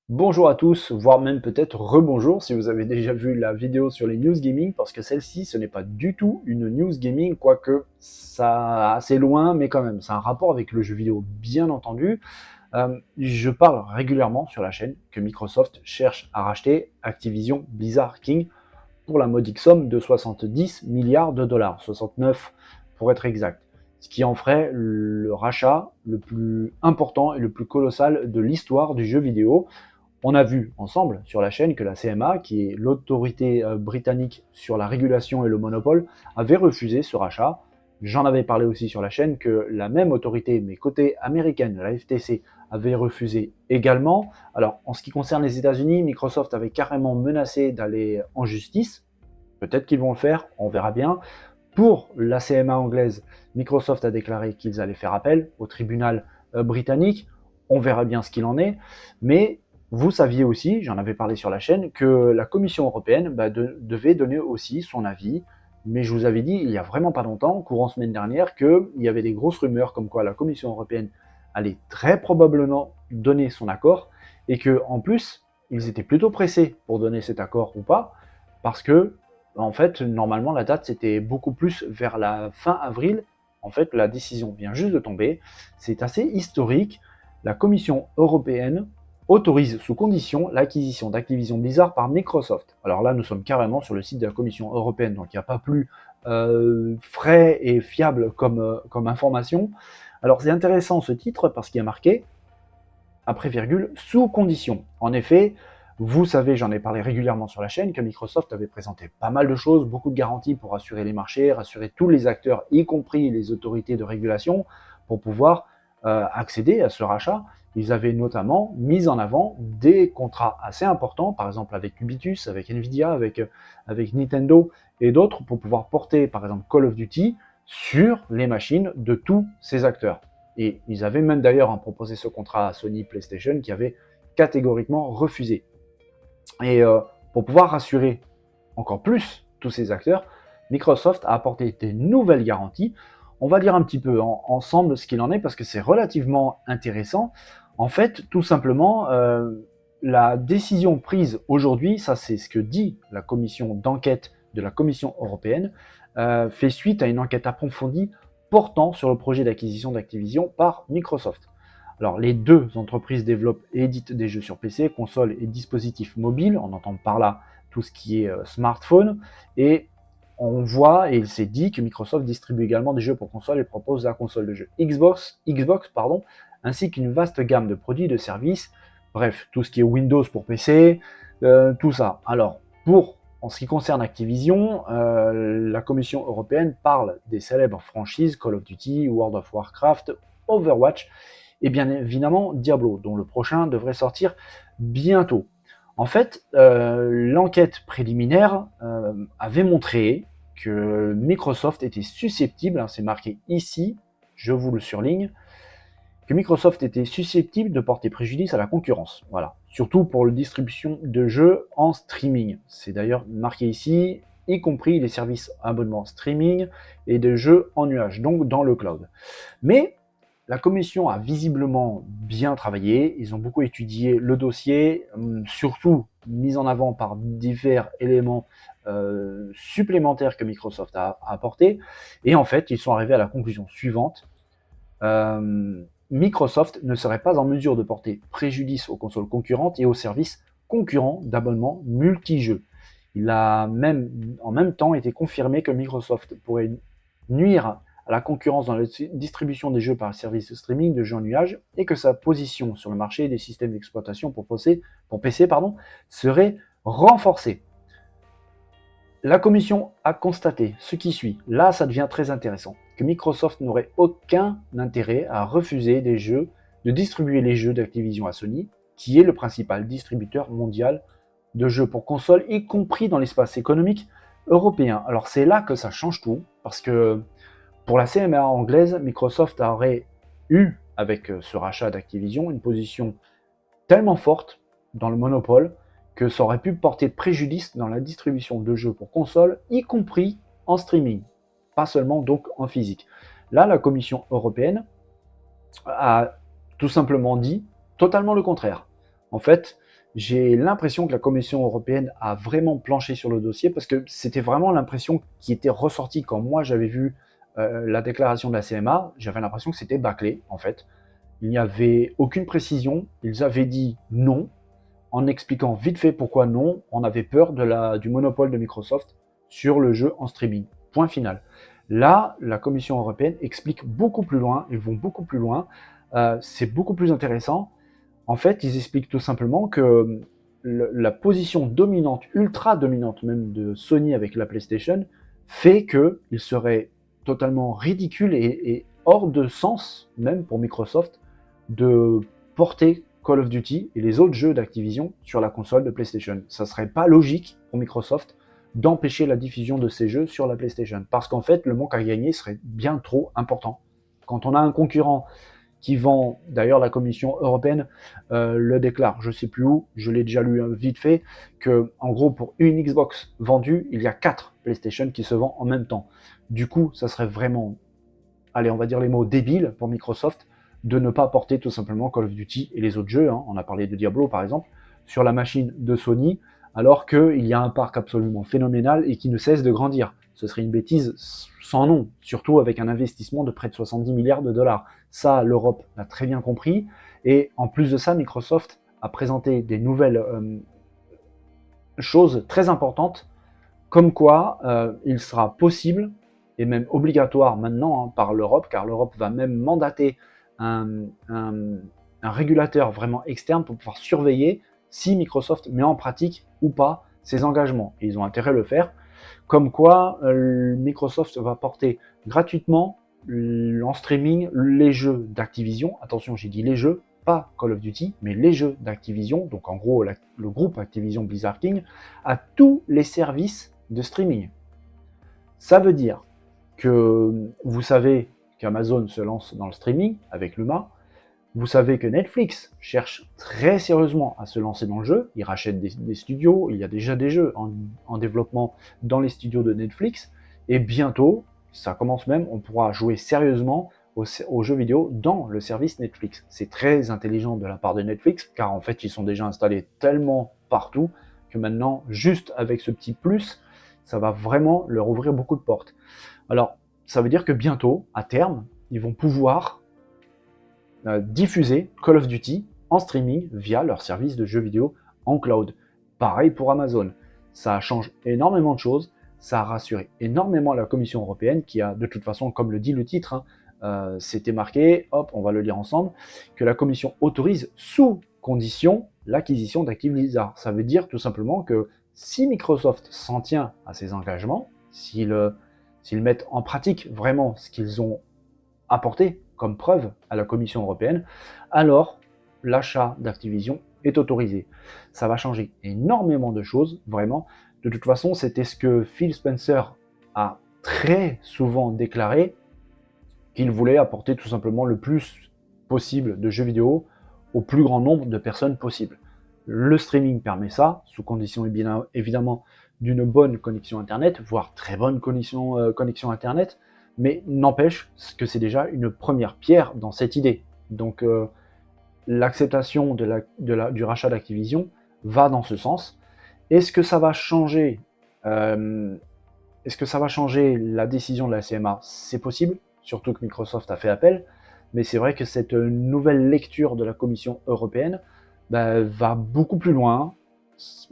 Bonjour à tous, voire même peut-être rebonjour si vous avez déjà vu la vidéo sur les news gaming, parce que celle-ci, ce n'est pas du tout une news gaming, quoique ça assez loin, mais quand même, c'est un rapport avec le jeu vidéo, bien entendu. Je parle régulièrement sur la chaîne que Microsoft cherche à racheter Activision Blizzard King pour la modique somme de 70 milliards de dollars, 69 pour être exact. Ce qui en ferait le rachat le plus important et le plus colossal de l'histoire du jeu vidéo. On a vu ensemble sur la chaîne que la CMA, qui est l'autorité britannique sur la régulation et le monopole, avait refusé ce rachat. J'en avais parlé aussi sur la chaîne que la même autorité, mais côté américaine, la FTC, avait refusé également. Alors, en ce qui concerne les États-Unis, Microsoft avait carrément menacé d'aller en justice. Peut-être qu'ils vont le faire, on verra bien. Pour la CMA anglaise, Microsoft a déclaré qu'ils allaient faire appel au tribunal britannique. On verra bien ce qu'il en est. Mais vous saviez aussi, j'en avais parlé sur la chaîne, que la Commission européenne devait donner aussi son avis. Mais je vous avais dit il y a vraiment pas longtemps, courant semaine dernière, qu'il y avait des grosses rumeurs comme quoi la Commission européenne allait très probablement donner son accord et que en plus, ils étaient plutôt pressés pour donner cet accord ou pas, parce que en fait, normalement, la date, c'était beaucoup plus vers la fin avril. En fait, la décision vient juste de tomber. C'est assez historique. La Commission européenne autorise sous condition l'acquisition d'Activision Blizzard par Microsoft. Alors là, nous sommes carrément sur le site de la Commission européenne, donc il n'y a pas plus frais et fiable comme information. Alors c'est intéressant ce titre parce qu'il y a marqué, après virgule, sous condition. En effet, vous savez, j'en ai parlé régulièrement sur la chaîne, que Microsoft avait présenté pas mal de choses, beaucoup de garanties pour rassurer les marchés, rassurer tous les acteurs, y compris les autorités de régulation, pour pouvoir accéder à ce rachat. Ils avaient notamment mis en avant des contrats assez importants, par exemple avec Ubitus, avec Nvidia, avec Nintendo et d'autres, pour pouvoir porter par exemple Call of Duty sur les machines de tous ces acteurs. Et ils avaient même d'ailleurs proposé ce contrat à Sony PlayStation qui avait catégoriquement refusé. Et pour pouvoir rassurer encore plus tous ces acteurs, Microsoft a apporté des nouvelles garanties. On va dire un petit peu ensemble ce qu'il en est parce que c'est relativement intéressant. En fait, tout simplement, la décision prise aujourd'hui, ça c'est ce que dit la commission d'enquête de la Commission européenne, fait suite à une enquête approfondie portant sur le projet d'acquisition d'Activision par Microsoft. Alors, les deux entreprises développent et éditent des jeux sur PC, consoles et dispositifs mobiles. On entend par là tout ce qui est smartphone. Et on voit, et il s'est dit, que Microsoft distribue également des jeux pour console et propose la console de jeu Xbox, ainsi qu'une vaste gamme de produits et de services. Bref, tout ce qui est Windows pour PC, tout ça. Alors, en ce qui concerne Activision, la Commission européenne parle des célèbres franchises Call of Duty, World of Warcraft, Overwatch, et bien évidemment Diablo, dont le prochain devrait sortir bientôt. En fait, l'enquête préliminaire avait montré que Microsoft était susceptible, c'est marqué ici, je vous le surligne, que Microsoft était susceptible de porter préjudice à la concurrence. Voilà. Surtout pour la distribution de jeux en streaming. C'est d'ailleurs marqué ici, y compris les services abonnement streaming et de jeux en nuage, donc dans le cloud. Mais la commission a visiblement bien travaillé, ils ont beaucoup étudié le dossier, surtout mis en avant par divers éléments supplémentaires que Microsoft a apportés, et en fait, ils sont arrivés à la conclusion suivante. Microsoft ne serait pas en mesure de porter préjudice aux consoles concurrentes et aux services concurrents d'abonnement multi-jeux. Il a en même temps été confirmé que Microsoft pourrait nuire à la concurrence dans la distribution des jeux par service de streaming de jeux en nuage et que sa position sur le marché des systèmes d'exploitation pour PC serait renforcée. La commission a constaté ce qui suit, là ça devient très intéressant, que Microsoft n'aurait aucun intérêt à refuser de distribuer les jeux d'Activision à Sony, qui est le principal distributeur mondial de jeux pour console, y compris dans l'espace économique européen. Alors c'est là que ça change tout, parce que pour la CMA anglaise, Microsoft aurait eu, avec ce rachat d'Activision, une position tellement forte dans le monopole que ça aurait pu porter préjudice dans la distribution de jeux pour console, y compris en streaming, pas seulement donc en physique. Là, la Commission européenne a tout simplement dit totalement le contraire. En fait, j'ai l'impression que la Commission européenne a vraiment planché sur le dossier parce que c'était vraiment l'impression qui était ressortie quand moi j'avais vu la déclaration de la CMA. J'avais l'impression que c'était bâclé, en fait. Il n'y avait aucune précision. Ils avaient dit non, en expliquant vite fait pourquoi non. On avait peur du monopole de Microsoft sur le jeu en streaming. Point final. Là, la Commission européenne explique beaucoup plus loin, ils vont beaucoup plus loin, c'est beaucoup plus intéressant. En fait, ils expliquent tout simplement que la position dominante, ultra dominante même de Sony avec la PlayStation, fait qu'il serait totalement ridicule et hors de sens, même pour Microsoft, de porter Call of Duty et les autres jeux d'Activision sur la console de PlayStation. Ça serait pas logique pour Microsoft d'empêcher la diffusion de ces jeux sur la PlayStation. Parce qu'en fait, le manque à gagner serait bien trop important. Quand on a un concurrent qui vend, d'ailleurs la Commission européenne le déclare, je sais plus où, je l'ai déjà lu vite fait, que en gros pour une Xbox vendue, il y a 4 PlayStation qui se vendent en même temps. Du coup, ça serait vraiment, allez, on va dire les mots débiles pour Microsoft de ne pas porter tout simplement Call of Duty et les autres jeux, hein, on a parlé de Diablo par exemple, sur la machine de Sony, alors qu'il y a un parc absolument phénoménal et qui ne cesse de grandir. Ce serait une bêtise sans nom, surtout avec un investissement de près de 70 milliards de dollars. Ça, l'Europe l'a très bien compris, et en plus de ça, Microsoft a présenté des nouvelles choses très importantes, comme quoi il sera possible, et même obligatoire maintenant hein, par l'Europe, car l'Europe va même mandater un régulateur vraiment externe pour pouvoir surveiller si Microsoft met en pratique ou pas ses engagements. Et ils ont intérêt à le faire. Comme quoi, Microsoft va porter gratuitement en streaming les jeux d'Activision. Attention, j'ai dit les jeux, pas Call of Duty, mais les jeux d'Activision, donc en gros le groupe Activision Blizzard King, à tous les services de streaming. Ça veut dire que vous savez qu'Amazon se lance dans le streaming avec Luma, vous savez que Netflix cherche très sérieusement à se lancer dans le jeu, ils rachètent des studios, il y a déjà des jeux en développement dans les studios de Netflix, et bientôt, ça commence même, on pourra jouer sérieusement aux jeux vidéo dans le service Netflix. C'est très intelligent de la part de Netflix, car en fait ils sont déjà installés tellement partout, que maintenant, juste avec ce petit plus, ça va vraiment leur ouvrir beaucoup de portes. Alors, ça veut dire que bientôt, à terme, ils vont pouvoir diffuser Call of Duty en streaming via leur service de jeux vidéo en cloud. Pareil pour Amazon. Ça change énormément de choses, ça a rassuré énormément la Commission européenne qui a, de toute façon, comme le dit le titre, c'était marqué, hop, on va le lire ensemble, que la Commission autorise sous condition l'acquisition d'Active Blizzard. Ça veut dire tout simplement que si Microsoft s'en tient à ses engagements, s'ils mettent en pratique vraiment ce qu'ils ont apporté comme preuve à la Commission européenne, alors l'achat d'Activision est autorisé. Ça va changer énormément de choses, vraiment. De toute façon, c'était ce que Phil Spencer a très souvent déclaré, qu'il voulait apporter tout simplement le plus possible de jeux vidéo au plus grand nombre de personnes possible. Le streaming permet ça, sous condition évidemment d'une bonne connexion Internet, voire très bonne connexion Internet, mais n'empêche que c'est déjà une première pierre dans cette idée. Donc l'acceptation du rachat d'Activision va dans ce sens. Est-ce que ça va changer la décision de la CMA? C'est possible, surtout que Microsoft a fait appel, mais c'est vrai que cette nouvelle lecture de la Commission européenne va beaucoup plus loin.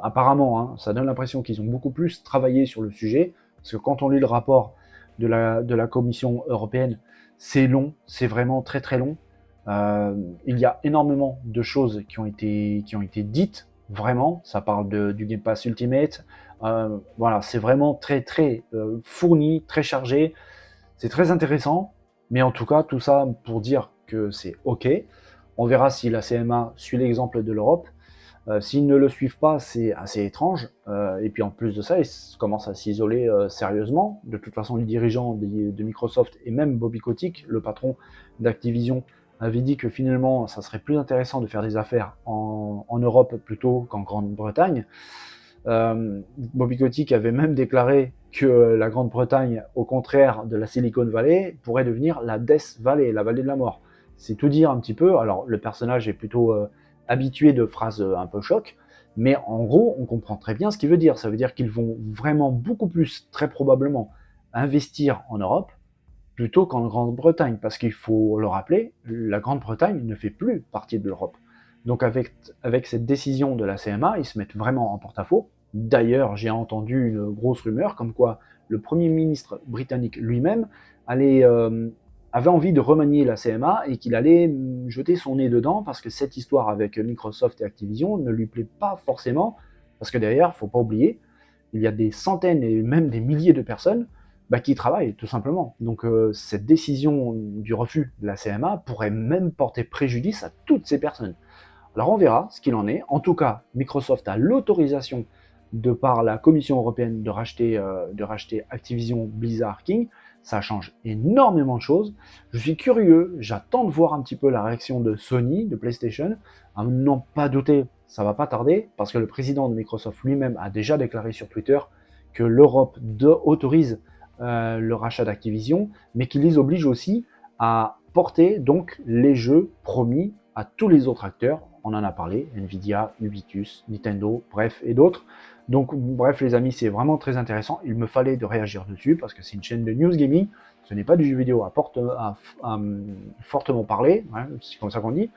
Apparemment, hein, ça donne l'impression qu'ils ont beaucoup plus travaillé sur le sujet, parce que quand on lit le rapport de la Commission européenne, c'est long, c'est vraiment très très long. Il y a énormément de choses qui ont été dites, vraiment. Ça parle du Game Pass Ultimate. Voilà, c'est vraiment très très fourni, très chargé. C'est très intéressant, mais en tout cas, tout ça pour dire que c'est OK. On verra si la CMA suit l'exemple de l'Europe. S'ils ne le suivent pas, c'est assez étrange. Et puis en plus de ça, ils commencent à s'isoler sérieusement. De toute façon, les dirigeants de Microsoft et même Bobby Kotick, le patron d'Activision, avait dit que finalement, ça serait plus intéressant de faire des affaires en Europe plutôt qu'en Grande-Bretagne. Bobby Kotick avait même déclaré que la Grande-Bretagne, au contraire de la Silicon Valley, pourrait devenir la Death Valley, la vallée de la mort. C'est tout dire un petit peu. Alors, le personnage est plutôt habitué de phrases un peu choc, mais en gros, on comprend très bien ce qu'il veut dire. Ça veut dire qu'ils vont vraiment beaucoup plus, très probablement, investir en Europe plutôt qu'en Grande-Bretagne, parce qu'il faut le rappeler, la Grande-Bretagne ne fait plus partie de l'Europe. Donc avec cette décision de la CMA, ils se mettent vraiment en porte-à-faux. D'ailleurs, j'ai entendu une grosse rumeur comme quoi le Premier ministre britannique lui-même avait envie de remanier la CMA et qu'il allait jeter son nez dedans parce que cette histoire avec Microsoft et Activision ne lui plaît pas forcément, parce que derrière, il ne faut pas oublier, il y a des centaines et même des milliers de personnes qui travaillent tout simplement. Donc cette décision du refus de la CMA pourrait même porter préjudice à toutes ces personnes. Alors on verra ce qu'il en est. En tout cas, Microsoft a l'autorisation de par la Commission européenne de racheter Activision Blizzard King. Ça change énormément de choses. Je suis curieux, j'attends de voir un petit peu la réaction de Sony, de PlayStation. À n'en pas douter, ça va pas tarder, parce que le président de Microsoft lui-même a déjà déclaré sur Twitter que l'Europe autorise le rachat d'Activision, mais qui les oblige aussi à porter donc les jeux promis à tous les autres acteurs. On en a parlé, Nvidia, Ubiquitous, Nintendo, bref, et d'autres. Donc, bref, les amis, c'est vraiment très intéressant. Il me fallait de réagir dessus parce que c'est une chaîne de news gaming. Ce n'est pas du jeu vidéo à fortement parler, hein, c'est comme ça qu'on dit.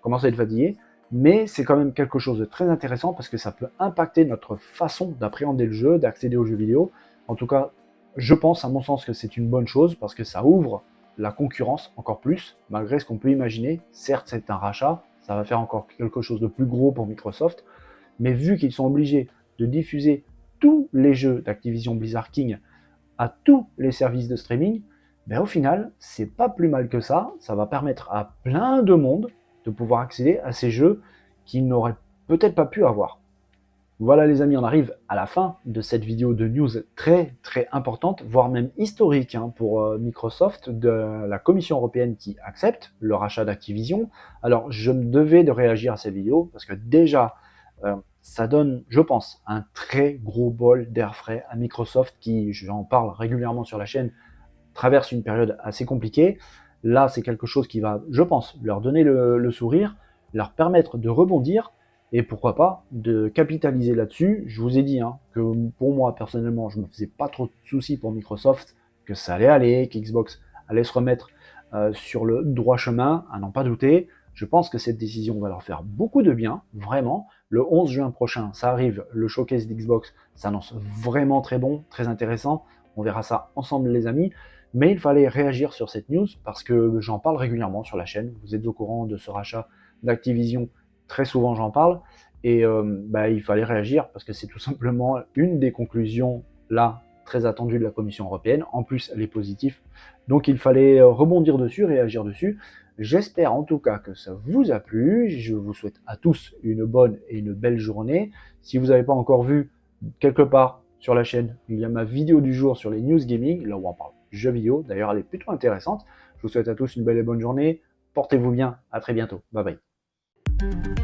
Commence à être fatigué. Mais c'est quand même quelque chose de très intéressant parce que ça peut impacter notre façon d'appréhender le jeu, d'accéder aux jeux vidéo. En tout cas, je pense, à mon sens, que c'est une bonne chose parce que ça ouvre la concurrence encore plus, malgré ce qu'on peut imaginer. Certes, c'est un rachat, ça va faire encore quelque chose de plus gros pour Microsoft, mais vu qu'ils sont obligés de diffuser tous les jeux d'Activision Blizzard King à tous les services de streaming, au final, c'est pas plus mal que ça. Ça va permettre à plein de monde de pouvoir accéder à ces jeux qu'ils n'auraient peut-être pas pu avoir. Voilà les amis, on arrive à la fin de cette vidéo de news très très importante, voire même historique pour Microsoft, de la Commission européenne qui accepte le rachat d'Activision. Alors je me devais de réagir à cette vidéo parce que déjà ça donne, je pense, un très gros bol d'air frais à Microsoft qui, j'en parle régulièrement sur la chaîne, traverse une période assez compliquée. Là c'est quelque chose qui va, je pense, leur donner le sourire, leur permettre de rebondir et pourquoi pas de capitaliser là-dessus. Je vous ai dit que pour moi, personnellement, je ne me faisais pas trop de soucis pour Microsoft, que ça allait aller, qu'Xbox allait se remettre sur le droit chemin, à n'en pas douter. Je pense que cette décision va leur faire beaucoup de bien, vraiment. Le 11 juin prochain, ça arrive, le showcase d'Xbox s'annonce vraiment très bon, très intéressant. On verra ça ensemble les amis. Mais il fallait réagir sur cette news parce que j'en parle régulièrement sur la chaîne. Vous êtes au courant de ce rachat d'Activision. Très souvent j'en parle et il fallait réagir parce que c'est tout simplement une des conclusions là très attendues de la Commission européenne. En plus, elle est positive, donc il fallait rebondir dessus, réagir dessus. J'espère en tout cas que ça vous a plu. Je vous souhaite à tous une bonne et une belle journée. Si vous n'avez pas encore vu, quelque part sur la chaîne, il y a ma vidéo du jour sur les news gaming, là où on parle jeux vidéo. D'ailleurs, elle est plutôt intéressante. Je vous souhaite à tous une belle et bonne journée. Portez-vous bien. À très bientôt. Bye bye.